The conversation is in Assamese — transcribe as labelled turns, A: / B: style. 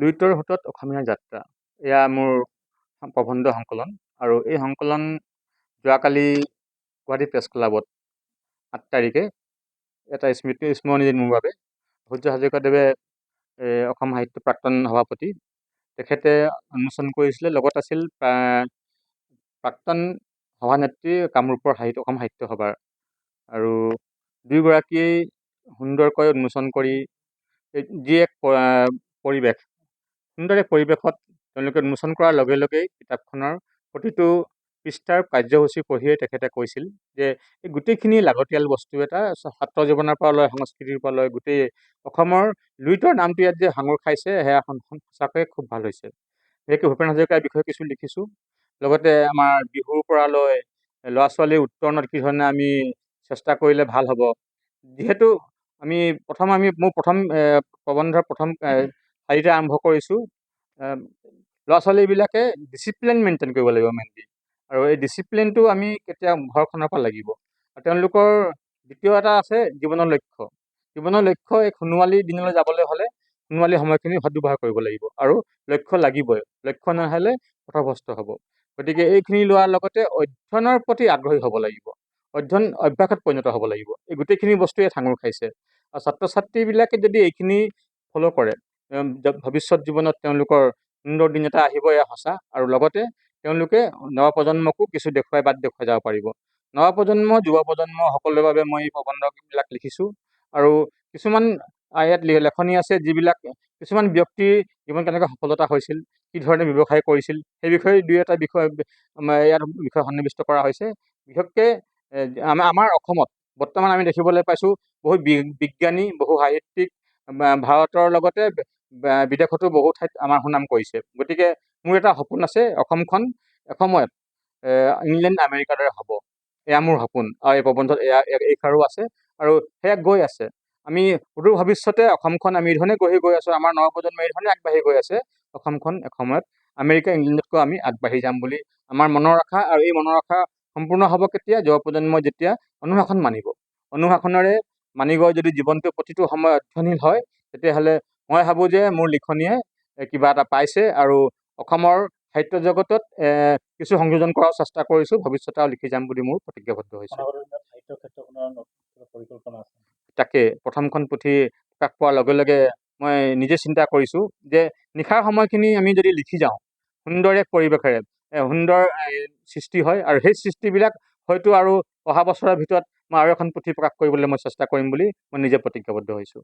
A: লুইতৰ সোঁতত অসমীয়া যাত্ৰা এয়া মোৰ প্ৰবন্ধ সংকলন আৰু এই সংকলন যোৱাকালি গুৱাহাটী প্ৰেছ ক্লাবত 8 তাৰিখে এটা স্মৰণীয় দিন মোৰ বাবে। সূৰ্য হাজৰিকাদেৱে অসম সাহিত্য প্ৰাক্তন সভাপতি তেখেতে উন্মোচন কৰিছিলে। লগত আছিল প্ৰাক্তন সভানেত্ৰী কামৰূপৰ অসম সাহিত্য সভাৰ, আৰু দুয়োগৰাকীয়েই সুন্দৰকৈ উন্মোচন কৰি যি এক পৰিৱেশ, সুন্দৰ এক পৰিৱেশত তেওঁলোকে উন্মোচন কৰাৰ লগে লগেই কিতাপখনৰ প্ৰতিটো পৃষ্ঠাৰ কাৰ্যসূচী পঢ়িয়ে তেখেতে কৈছিল যে এই গোটেইখিনি লাগতিয়াল বস্তু এটা ছাত্ৰ জীৱনৰ পৰা লৈ সংস্কৃতিৰ পৰা লৈ গোটেই অসমৰ লুইতৰ নামটো ইয়াত যে সাঙুৰ খাইছে সেয়া সঁচাকৈয়ে খুব ভাল হৈছে। বিশেষকৈ ভূপেন হাজৰিকাৰ বিষয়ে কিছু লিখিছোঁ। লগতে আমাৰ বিহুৰ পৰা লৈ ল'ৰা ছোৱালীৰ উত্তৰণত কি ধৰণে আমি চেষ্টা কৰিলে ভাল হ'ব। যিহেতু মোৰ প্ৰথম প্ৰবন্ধৰ প্ৰথম শাৰীতে আৰম্ভ কৰিছোঁ, ল'ৰা ছোৱালীবিলাকে ডিচিপ্লিন মেইনটেইন কৰিব লাগিব মেইনলি, আৰু এই ডিচিপ্লিনটো আমি কেতিয়া ঘৰখনৰ পৰা লাগিব। আৰু তেওঁলোকৰ দ্বিতীয় এটা আছে জীৱনৰ লক্ষ্য। জীৱনৰ লক্ষ্য এই সোণোৱালী দিনলৈ যাবলৈ হ'লে সোণোৱালী সময়খিনি সদব্যৱহাৰ কৰিব লাগিব, আৰু লক্ষ্য লাগিবই। লক্ষ্য নহ'লে পথভ্ৰষ্ট হ'ব। গতিকে এইখিনি লোৱাৰ লগতে অধ্যয়নৰ প্ৰতি আগ্ৰহী হ'ব লাগিব, অধ্যয়ন অভ্যাসত পৰিণত হ'ব লাগিব। এই গোটেইখিনি বস্তুৱে সাঙুৰ খাইছে। আৰু ছাত্ৰ ছাত্ৰীবিলাকে যদি এইখিনি ফ'ল' কৰে, ভৱিষ্যত জীৱনত তেওঁলোকৰ সুন্দৰ দিন এটা আহিব, এয়া সঁচা। আৰু লগতে তেওঁলোকে নৱপ্ৰজন্মকো কিছু বাট দেখুৱাই যাব পাৰিব। নৱপ্ৰজন্ম, যুৱ প্ৰজন্ম সকলোৰে বাবে মই এই প্ৰবন্ধবিলাক লিখিছোঁ। আৰু কিছুমান ইয়াত লেখনি আছে যিবিলাক কিছুমান ব্যক্তিৰ জীৱন কেনেকৈ সফলতা হৈছিল, কি ধৰণে ব্যৱসায় কৰিছিল, সেই বিষয়ে দুই এটা বিষয় ইয়াত বিষয় সন্নিৱিষ্ট কৰা হৈছে। বিশেষকৈ আমাৰ অসমত বৰ্তমান আমি দেখিবলৈ পাইছোঁ বহু বিজ্ঞানী, বহু সাহিত্যিক ভাৰতৰ লগতে বিদেশতো বহু ঠাইত আমাৰ সুনাম কৰিছে। গতিকে মোৰ এটা সপোন আছে, অসমখন এসময়ত ইংলেণ্ড আমেৰিকাৰ দৰে হ'ব। এয়া মোৰ সপোন, আৰু এই প্ৰবন্ধত এইষাৰো আছে, আৰু সেয়া গৈ আছে। আমি সুদূৰ ভৱিষ্যতে অসমখন আমি এই ধৰণে গৈ আছোঁ, আমাৰ নৱপ্ৰজন্ম এই ধৰণে আগবাঢ়ি গৈ আছে। অসমখন এসময়ত আমেৰিকা ইংলেণ্ডতকৈ আমি আগবাঢ়ি যাম বুলি আমাৰ মনৰ আশা। আৰু এই মনৰ আশা সম্পূৰ্ণ হ'ব কেতিয়া? যুৱ প্ৰজন্মই যেতিয়া অনুশাসন মানিব। অনুশাসনেৰে মানি গৈ যদি জীৱনটো প্ৰতিটো সময় অধ্যয়নশীল হয়, তেতিয়াহ'লে মই ভাবোঁ যে মোৰ লিখনিয়ে কিবা এটা পাইছে, আৰু অসমৰ সাহিত্য জগতত কিছু সংযোজন কৰাৰ চেষ্টা কৰিছোঁ। ভৱিষ্যতে আৰু লিখি যাম বুলি মোৰ প্ৰতিজ্ঞাবদ্ধ হৈছোঁ। তাকে প্ৰথমখন পুথি প্ৰকাশ পোৱাৰ লগে লগে মই নিজে চিন্তা কৰিছোঁ যে নিশাৰ সময়খিনি আমি যদি লিখি যাওঁ, সুন্দৰ এক পৰিৱেশেৰে সুন্দৰ সৃষ্টি হয়, আৰু সেই সৃষ্টিবিলাক হয়তো আৰু অহা বছৰৰ ভিতৰত মই আৰু এখন পুথি প্ৰকাশ কৰিবলৈ মই চেষ্টা কৰিম বুলি মই নিজে প্ৰতিজ্ঞাবদ্ধ হৈছোঁ।